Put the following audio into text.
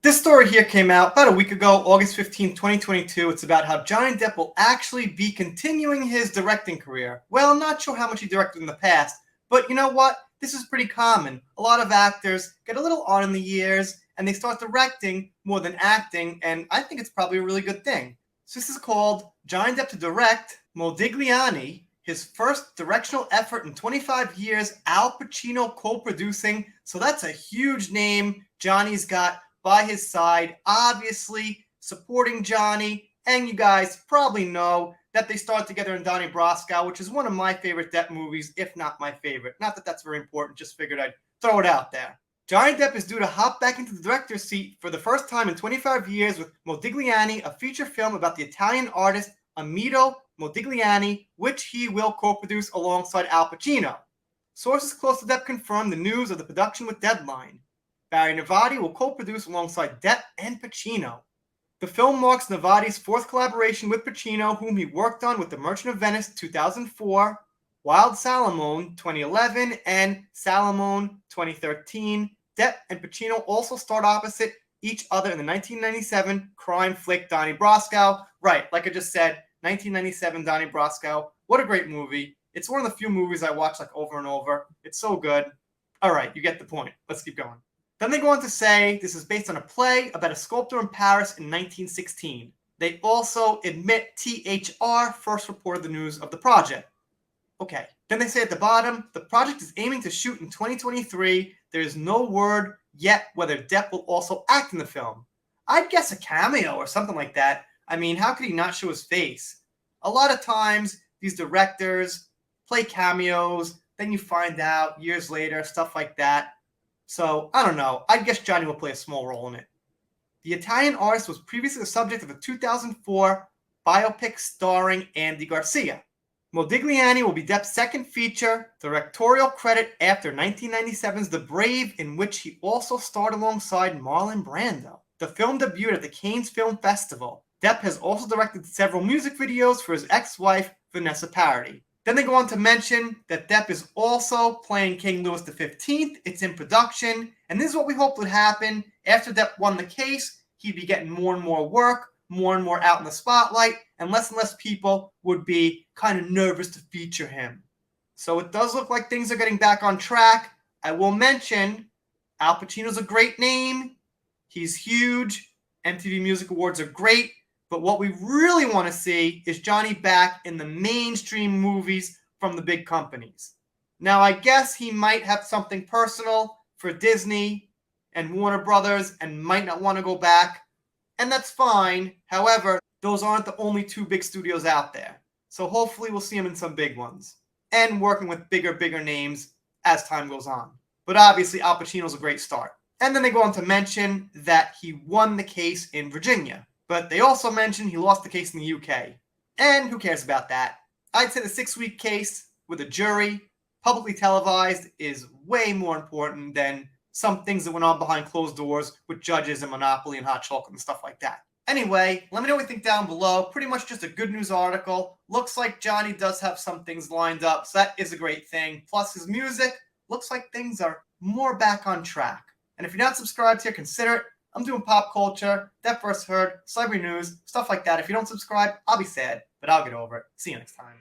This story here came out about a week ago, August 15th, 2022. It's about how Johnny Depp will actually be continuing his directing career. Well, not sure how much he directed in the past, but you know what? This is pretty common. A lot of actors get a little on in the years and they start directing more than acting, and I think it's probably a really good thing. So this is called Johnny Depp to direct Modigliani, his first directional effort in 25 years, Al Pacino co-producing. So that's a huge name Johnny's got by his side, obviously supporting Johnny. And you guys probably know that they starred together in Donnie Brasco, which is one of my favorite Depp movies, if not my favorite. Not that that's very important, just figured I'd throw it out there. Johnny Depp is due to hop back into the director's seat for the first time in 25 years with Modigliani, a feature film about the Italian artist Amito Modigliani, which he will co-produce alongside Al Pacino. Sources close to Depp confirmed the news of the production with Deadline. Barry Nevada will co-produce alongside Depp and Pacino. The film marks Nevada's fourth collaboration with Pacino, whom he worked on with The Merchant of Venice 2004, Wild Salamone 2011, and Salamone 2013. Depp and Pacino also starred opposite each other in the 1997 crime flick Donnie Brasco. Right, like I just said, 1997 Donnie Brasco. What a great movie. It's one of the few movies I watch like over and over. It's so good. All right, you get the point. Let's keep going. Then they go on to say this is based on a play about a sculptor in Paris in 1916. They also admit THR first reported the news of the project. Okay. Then they say at the bottom, the project is aiming to shoot in 2023. There is no word yet whether Depp will also act in the film. I'd guess a cameo or something like that. I mean, how could he not show his face? A lot of times, these directors play cameos, then you find out years later, stuff like that. So, I don't know. I guess Johnny will play a small role in it. The Italian artist was previously the subject of a 2004 biopic starring Andy Garcia. Modigliani will be Depp's second feature directorial credit after 1997's The Brave, in which he also starred alongside Marlon Brando. The film debuted at the Cannes Film Festival. Depp has also directed several music videos for his ex-wife, Vanessa Paradis. Then they go on to mention that Depp is also playing King Louis XV. It's in production, and this is what we hoped would happen. After Depp won the case, he'd be getting more and more work, more and more out in the spotlight, and less people would be kind of nervous to feature him. So it does look like things are getting back on track. I will mention Al Pacino's a great name. He's huge. MTV Music Awards are great. But what we really want to see is Johnny back in the mainstream movies from the big companies. Now, I guess he might have something personal for Disney and Warner Brothers and might not want to go back. And that's fine. However, those aren't the only two big studios out there. So hopefully we'll see him in some big ones. And working with bigger names as time goes on. But obviously, Al Pacino's a great start. And then they go on to mention that he won the case in Virginia. But they also mention he lost the case in the UK. And who cares about that? I'd say the 6-week case with a jury, publicly televised, is way more important than some things that went on behind closed doors with judges and Monopoly and Hot Chocolate and stuff like that. Anyway, let me know what you think down below. Pretty much just a good news article. Looks like Johnny does have some things lined up, so that is a great thing. Plus his music, looks like things are more back on track. And if you're not subscribed here, consider it. I'm doing pop culture, Depp First Heard, celebrity news, stuff like that. If you don't subscribe, I'll be sad, but I'll get over it. See you next time.